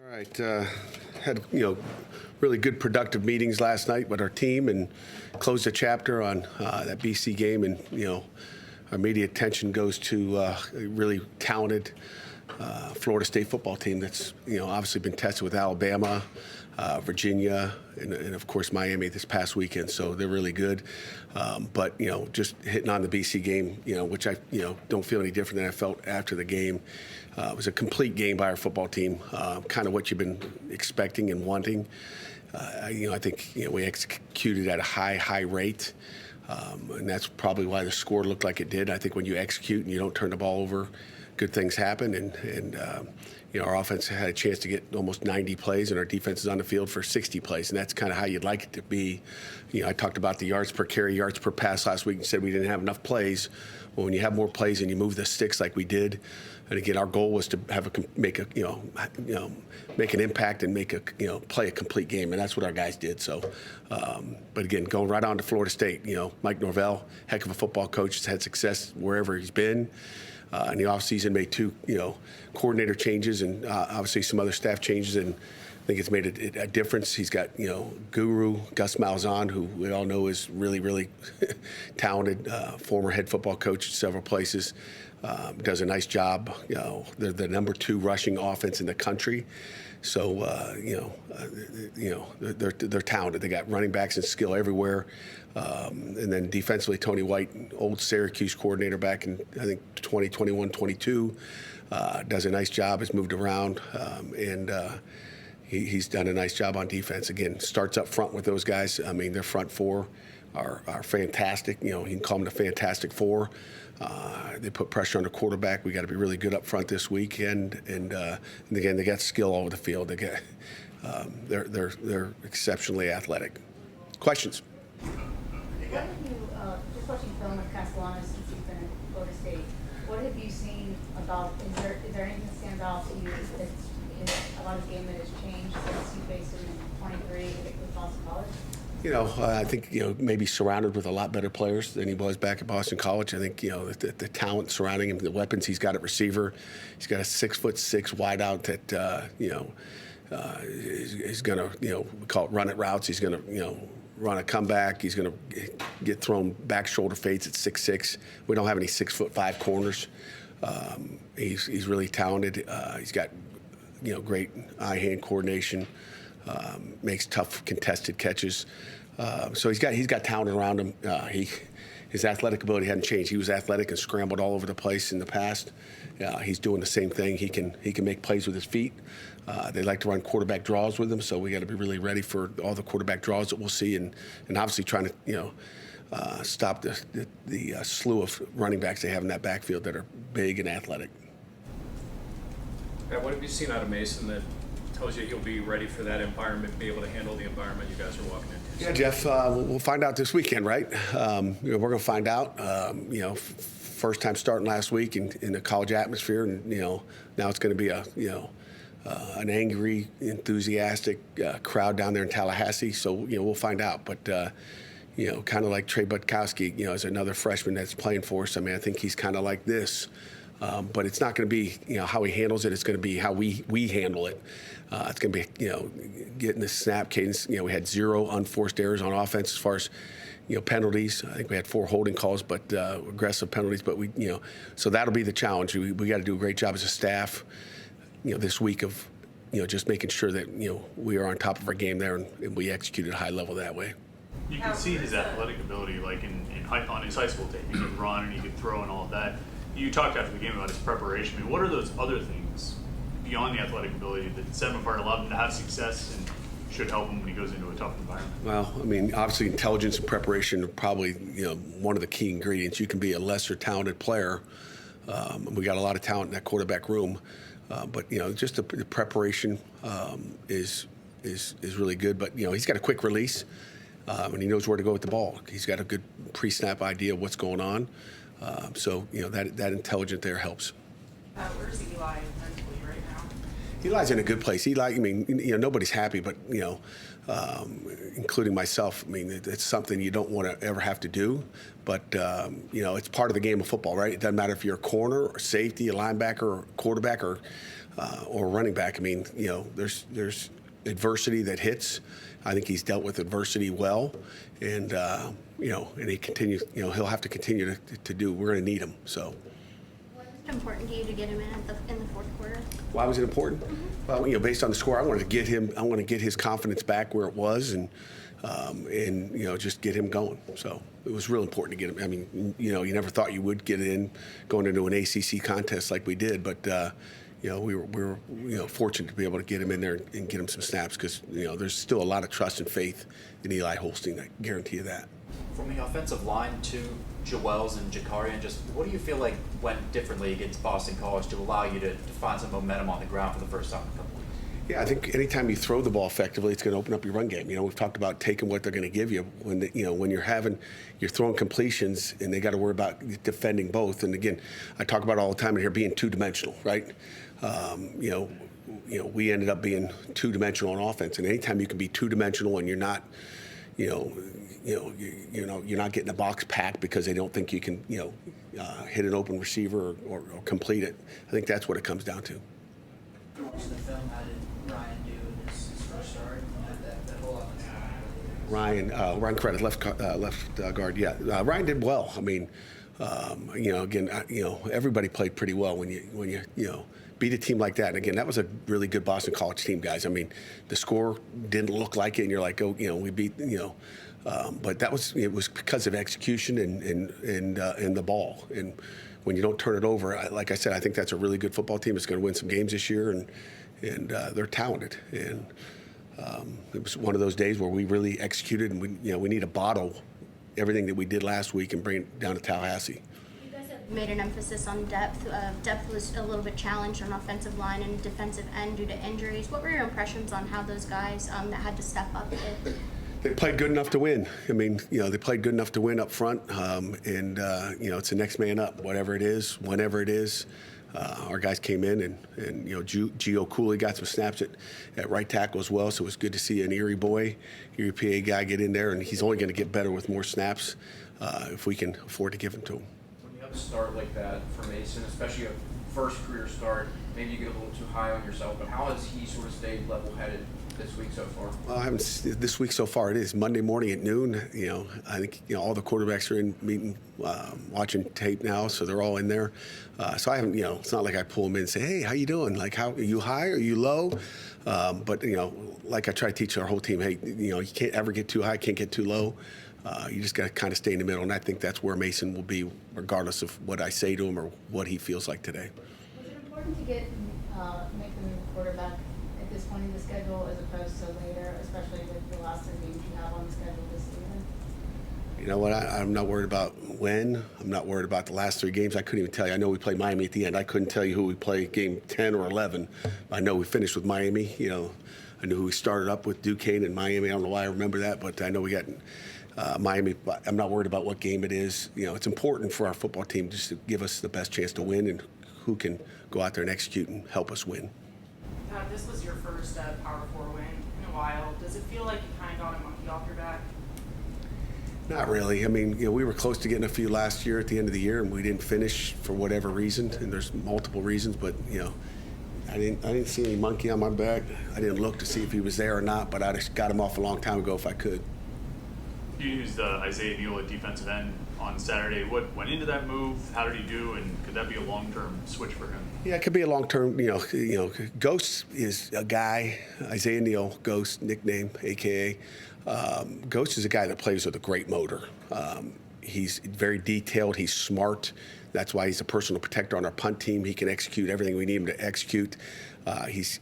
All right, had really good productive meetings last night with our team and closed a chapter on that BC game, and our immediate attention goes to a really talented Florida State football team that's obviously been tested with Alabama, Virginia, and of course Miami this past weekend. So they're really good. But just hitting on the BC game, which I don't feel any different than I felt after the game. It was a complete game by our football team, kind of what you've been expecting and wanting. I think we executed at a high rate. And that's probably why the score looked like it did. I think when you execute and you don't turn the ball over, good things happen. And our offense had a chance to get almost 90 plays, and our defense is on the field for 60 plays. And that's kind of how you'd like it to be. I talked about the yards per carry, yards per pass last week, and said we didn't have enough plays. Well, when you have more plays and you move the sticks like we did, and again, our goal was to make an impact and play a complete game, and that's what our guys did. So, but again, going right on to Florida State, Mike Norvell, heck of a football coach, has had success wherever he's been. In the offseason, made two coordinator changes and obviously some other staff changes, and I think it's made a difference. He's got guru Gus Malzahn, who we all know is really, really talented, former head football coach at several places. Does a nice job. They're the number 2 rushing offense in the country. So, they're talented. They got running backs and skill everywhere. And then defensively, Tony White, old Syracuse coordinator back in, I think, 2021, 22, does a nice job, has moved around, and he's done a nice job on defense. Again, starts up front with those guys. I mean, their front four are fantastic. You can call them the Fantastic Four. They put pressure on the quarterback. We got to be really good up front this weekend, and again, they got skill all over the field. They got they're exceptionally athletic. Questions? What have you, just watching film with Castellanos since you've been at Florida State, what have you seen about, is there anything that stands out to you that's a lot of game that has changed since you faced him in 23 with Boston College? I think, maybe surrounded with a lot better players than he was back at Boston College. I think, the talent surrounding him, the weapons he's got at receiver. He's got a 6'6" wideout that, is going to, we call it run it routes. He's going to, run a comeback. He's going to get thrown back shoulder fades at 6'6". We don't have any 6'5" corners. He's really talented. He's got, great eye-hand coordination. Makes tough contested catches. So he's got talent around him. His athletic ability hadn't changed. He was athletic and scrambled all over the place in the past. He's doing the same thing. He can make plays with his feet. They like to run quarterback draws with him, so we got to be really ready for all the quarterback draws that we'll see, and obviously trying to stop the slew of running backs they have in that backfield that are big and athletic. What have you seen out of Mason that tells you he'll be ready for that environment, be able to handle the environment you guys are walking into? Yeah, Jeff, we'll find out this weekend, right? We're going to find out. First time starting last week in a college atmosphere, and now it's going to be an angry, enthusiastic crowd down there in Tallahassee. So we'll find out. But kind of like Trey Butkowski, is another freshman that's playing for us. I mean, I think he's kind of like this. But it's not going to be, how he handles it. It's going to be how we handle it. It's going to be, getting the snap cadence. We had 0 unforced errors on offense as far as, penalties. I think we had 4 holding calls, but aggressive penalties. But so that'll be the challenge. We got to do a great job as a staff, this week of, just making sure that, we are on top of our game there and we execute at a high level that way. You can see his athletic ability, like on his high school tape. He could run and he could throw and all of that. You talked after the game about his preparation. I mean, what are those other things beyond the athletic ability that set him apart, allow him to have success, and should help him when he goes into a tough environment? Well, I mean, obviously intelligence and preparation are probably, one of the key ingredients. You can be a lesser talented player. We got a lot of talent in that quarterback room. But, just the preparation is really good. But, he's got a quick release, and he knows where to go with the ball. He's got a good pre-snap idea of what's going on. So, that intelligence there helps. Where's Eli mentally right now? Eli's in a good place. Nobody's happy, but, including myself, I mean, it's something you don't want to ever have to do. But, it's part of the game of football, right? It doesn't matter if you're a corner or safety, a linebacker or quarterback or or running back. I mean, there's adversity that hits. I think he's dealt with adversity well, and and he continues. He'll have to continue to do. We're going to need him. So. Was it important to you to get him in the fourth quarter? Why was it important? Well, based on the score, I wanted to get him. I want to get his confidence back where it was, and just get him going. So it was real important to get him. I mean, you never thought you would get it in going into an ACC contest like we did, but we were fortunate to be able to get him in there and get him some snaps because there's still a lot of trust and faith in Eli Holstein. I guarantee you that. From the offensive line to Joels and Jakarian, just what do you feel like went differently against Boston College to allow you to find some momentum on the ground for the first time in a couple weeks? Yeah, I think anytime you throw the ball effectively, it's going to open up your run game. We've talked about taking what they're going to give you when when you're throwing completions and they got to worry about defending both. And again, I talk about all the time in here being two-dimensional, right? We ended up being two-dimensional on offense, and anytime you can be two-dimensional and you're not, you're not getting a box packed because they don't think you can, hit an open receiver or complete it. I think that's what it comes down to. Watching the film, how did Ryan do in his first start? That whole offensive line. Ryan Credit, left guard. Yeah, Ryan did well. I mean, again, everybody played pretty well when you beat a team like that. And again, that was a really good Boston College team, guys. I mean, the score didn't look like it, and you're like, oh, we beat, but it was because of execution and the ball. And when you don't turn it over, like I said, I think that's a really good football team. It's going to win some games this year, and they're talented. And it was one of those days where we really executed, and we need to bottle everything that we did last week and bring it down to Tallahassee. You guys have made an emphasis on depth. Depth was a little bit challenged on offensive line and defensive end due to injuries. What were your impressions on how those guys that had to step up did? They played good enough to win. I mean, they played good enough to win up front, it's the next man up, whatever it is, whenever it is. Our guys came in, and Gio Cooley got some snaps at right tackle as well, so it was good to see an Erie PA guy get in there, and he's only going to get better with more snaps if we can afford to give them to him. When you have a start like that for Mason, especially a first career start, maybe you get a little too high on yourself, but how has he sort of stayed level-headed this week so far? Well, this week so far. It is Monday morning at noon. I think all the quarterbacks are in meeting, watching tape now, so they're all in there. So I haven't. It's not like I pull them in and say, "Hey, how you doing? Like, how are you high? Are you low?" But like I try to teach our whole team, hey, you can't ever get too high, can't get too low. You just got to kind of stay in the middle, and I think that's where Mason will be, regardless of what I say to him or what he feels like today. Was it important to make the move quarterback at this point in the schedule as opposed to later, especially with the last 3 games you have on the schedule this season? You know what? I'm not worried about when. I'm not worried about the last 3 games. I couldn't even tell you. I know we play Miami at the end. I couldn't tell you who we play game 10 or 11. I know we finished with Miami. I knew who we started up with, Duquesne and Miami. I don't know why I remember that, but I know we got Miami. But I'm not worried about what game it is. It's important for our football team just to give us the best chance to win, and who can go out there and execute and help us win. This was your first Power 4 win in a while. Does it feel like you kind of got a monkey off your back? Not really. I mean, we were close to getting a few last year at the end of the year, and we didn't finish for whatever reason. And there's multiple reasons, but I didn't see any monkey on my back. I didn't look to see if he was there or not, but I just got him off a long time ago if I could. You used Isaiah Neal at defensive end on Saturday. What went into that move? How did he do? And could that be a long-term switch for him? Yeah, it could be a long-term. Ghost is a guy. Isaiah Neal, Ghost nickname, AKA. Ghost is a guy that plays with a great motor. He's very detailed. He's smart. That's why he's a personal protector on our punt team. He can execute everything we need him to execute. He's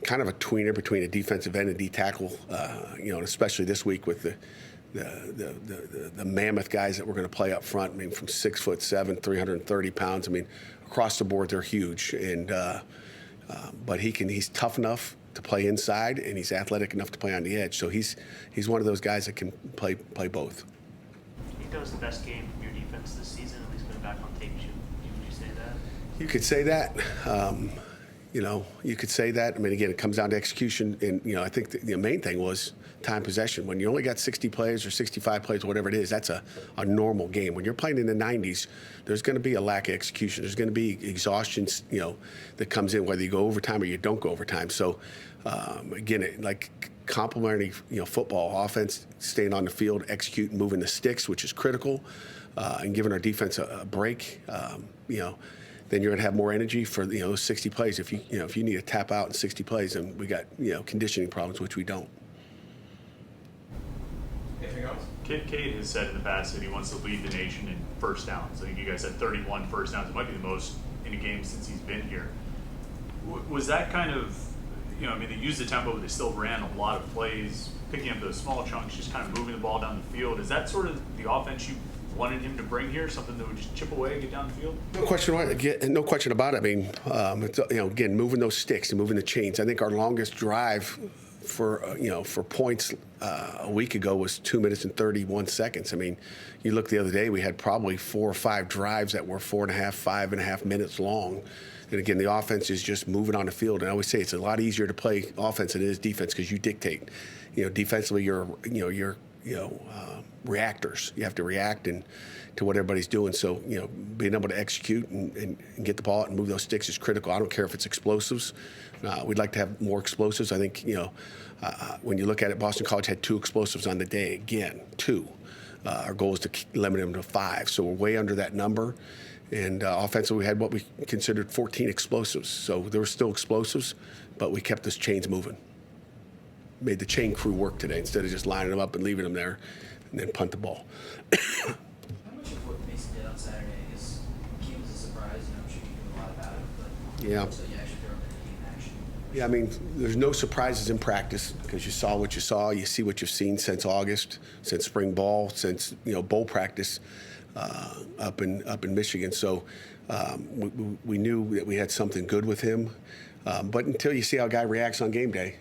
kind of a tweener between a defensive end and D tackle. Especially this week with the mammoth guys that we're going to play up front. I mean, from 6'7", 330 pounds. I mean, across the board they're huge. And but he's tough enough to play inside, and he's athletic enough to play on the edge. So he's one of those guys that can play both. I think that was the best game from your defense this season, at least going back on tape. Would you say that? You could say that. you know, you could say that. I mean, again, it comes down to execution. And, you know, I think the main thing was time possession. When you only got 60 plays or 65 plays, whatever it is, that's a normal game. When you're playing in the 90s, there's going to be a lack of execution. There's going to be exhaustion, you know, that comes in, whether you go overtime or you don't go overtime. So, again, like complementary, you know, football, offense, staying on the field, executing, moving the sticks, which is critical, and giving our defense a break, you know, then you're going to have more energy for, you know, those 60 plays. If you need to tap out in 60 plays, then we got, you know, conditioning problems, which we don't. Anything else? Cade has said in the past that he wants to lead the nation in first downs. I think you guys had 31 first downs. It might be the most in a game since he's been here. Was that kind of, you know, I mean, they used the tempo, but they still ran a lot of plays, picking up those small chunks, just kind of moving the ball down the field. Is that sort of the offense you wanted him to bring here, something that would just chip away, get down the field? No question about it. I mean, it's, you know, again, moving those sticks and moving the chains. I think our longest drive for points a week ago was 2 minutes and 31 seconds. I mean, you look the other day, we had probably 4 or 5 drives that were 5.5 minutes long. And again, the offense is just moving on the field. And I always say it's a lot easier to play offense than it is defense because you dictate. You know, defensively, you're reactors. You have to react to what everybody's doing. So, you know, being able to execute and get the ball out and move those sticks is critical. I don't care if it's explosives. We'd like to have more explosives. I think, you know, when you look at it, Boston College had 2 explosives on the day. Again, 2. Our goal is to limit them to 5. So we're way under that number. And offensively, we had what we considered 14 explosives. So there were still explosives, but we kept those chains moving. Made the chain crew work today instead of just lining them up and leaving them there and then punt the ball. How much of what Mason did on Saturday, I guess, he was a surprise, and I'm sure you knew a lot about it, but Yeah. so you actually throw him in game action. Yeah, I mean, there's no surprises in practice because you saw what you saw. You see what you've seen since August, since spring ball, since, you know, bowl practice up in Michigan. So we knew that we had something good with him. But until you see how a guy reacts on game day,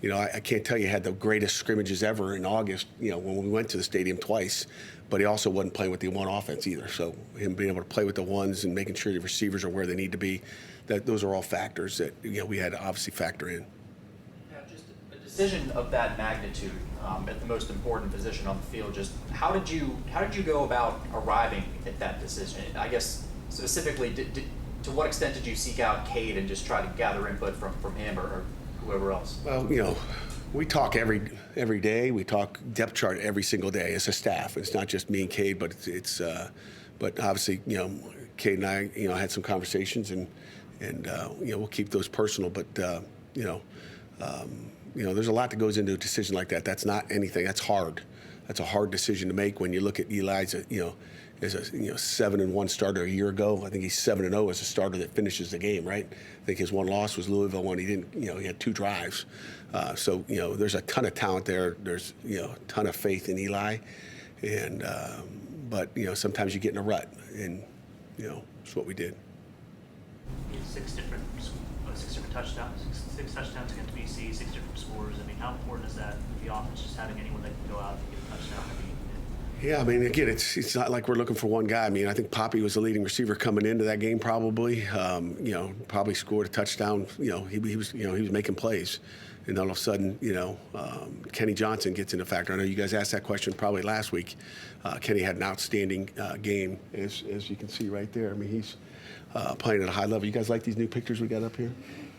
you know, I can't tell you had the greatest scrimmages ever in August, you know, when we went to the stadium twice, but he also wasn't playing with the one offense either. So him being able to play with the ones and making sure the receivers are where they need to be, those are all factors that, you know, we had to obviously factor in. Now, just a decision of that magnitude at the most important position on the field. Just how did you go about arriving at that decision? I guess specifically, to what extent did you seek out Cade and just try to gather input from him or whoever else? Well, you know, we talk every day. We talk depth chart every single day as a staff. It's not just me and Cade, but but obviously, you know, Cade and I, you know, had some conversations and you know, we'll keep those personal. But you know, there's a lot that goes into a decision like that. That's not anything. That's hard. That's a hard decision to make when you look at Eli's, you know, as a 7-1 starter a year ago. I think he's 7-0 as a starter that finishes the game, right? I think his one loss was Louisville when he didn't, you know, he had 2 drives. So, you know, there's a ton of talent there. There's, you know, a ton of faith in Eli. And, but, you know, sometimes you get in a rut and, you know, that's what we did. He had 6 different touchdowns, 6 touchdowns against BC, 6 different scores. I mean, how important is that with the offense, just having anyone that can go out and get a touchdown? I mean, Yeah, I mean, again, it's not like we're looking for one guy. I mean, I think Poppy was the leading receiver coming into that game, probably. You know, probably scored a touchdown. You know, he was making plays, and all of a sudden, you know, Kenny Johnson gets into factor. I know you guys asked that question probably last week. Kenny had an outstanding game, as you can see right there. I mean, he's playing at a high level. You guys like these new pictures we got up here?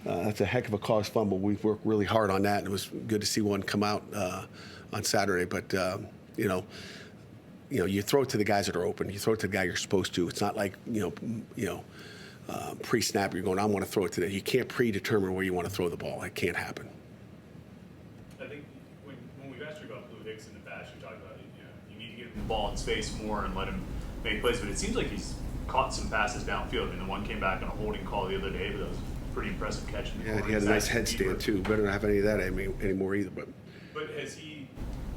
That's a heck of a caused fumble. We've worked really hard on that, and it was good to see one come out on Saturday. But you know, you throw it to the guys that are open. You throw it to the guy you're supposed to. It's not like, pre-snap you're going, I want to throw it to that. You can't predetermine where you want to throw the ball. That can't happen. I think when we've asked you about Blue Hicks in the past, you talked about you need to get him the ball in space more and let him make plays. But it seems like he's caught some passes downfield. I mean, the one came back on a holding call the other day, but that was a pretty impressive catch. Yeah, he had a nice headstand too. Better not have any of that anymore either. But has he,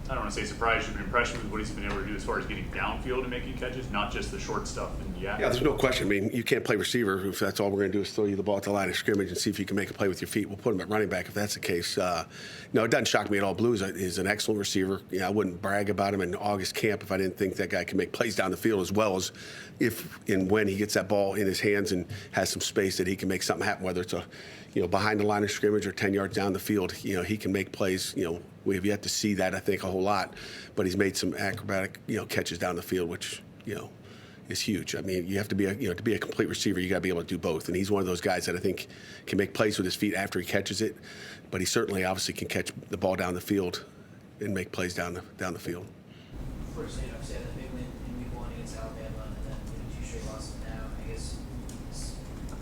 I don't want to say surprised you, but impressed with what he's been able to do as far as getting downfield and making catches, not just the short stuff and Yeah. Yeah, there's no question. I mean, you can't play receiver if that's all we're going to do is throw you the ball at the line of scrimmage and see if you can make a play with your feet. We'll put him at running back if that's the case. No, it doesn't shock me at all. Blue is an excellent receiver. I wouldn't brag about him in August camp if I didn't think that guy can make plays down the field as well as if and when he gets that ball in his hands and has some space that he can make something happen, whether it's behind the line of scrimmage or 10 yards down the field. He can make plays. We have yet to see that, I think, a whole lot, but he's made some acrobatic, catches down the field, which, is huge. I mean, you have to be to be a complete receiver, you got to be able to do both. And he's one of those guys that I think can make plays with his feet after he catches it, but he certainly obviously can catch the ball down the field and make plays down the field. First, obviously had that big win in week 1 against Alabama, and then 2 straight losses now. I guess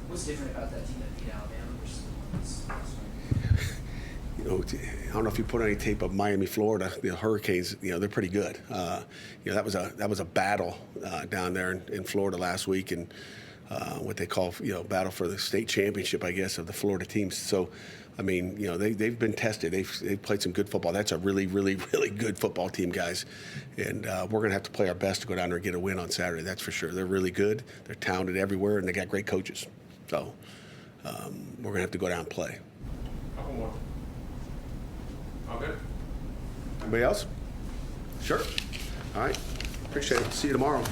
what's different about that team that beat Alabama versus the one that's last week? I don't know if you put any tape of Miami, Florida. The Hurricanes, they're pretty good. That was a battle down there in Florida last week, and what they call battle for the state championship, I guess, of the Florida teams. So, I mean, they've been tested. They've played some good football. That's a really, really, really good football team, guys. And we're going to have to play our best to go down there and get a win on Saturday. That's for sure. They're really good. They're talented everywhere, and they got great coaches. So we're going to have to go down and play. Couple more. All good? Anybody else? Sure. All right. Appreciate it. See you tomorrow.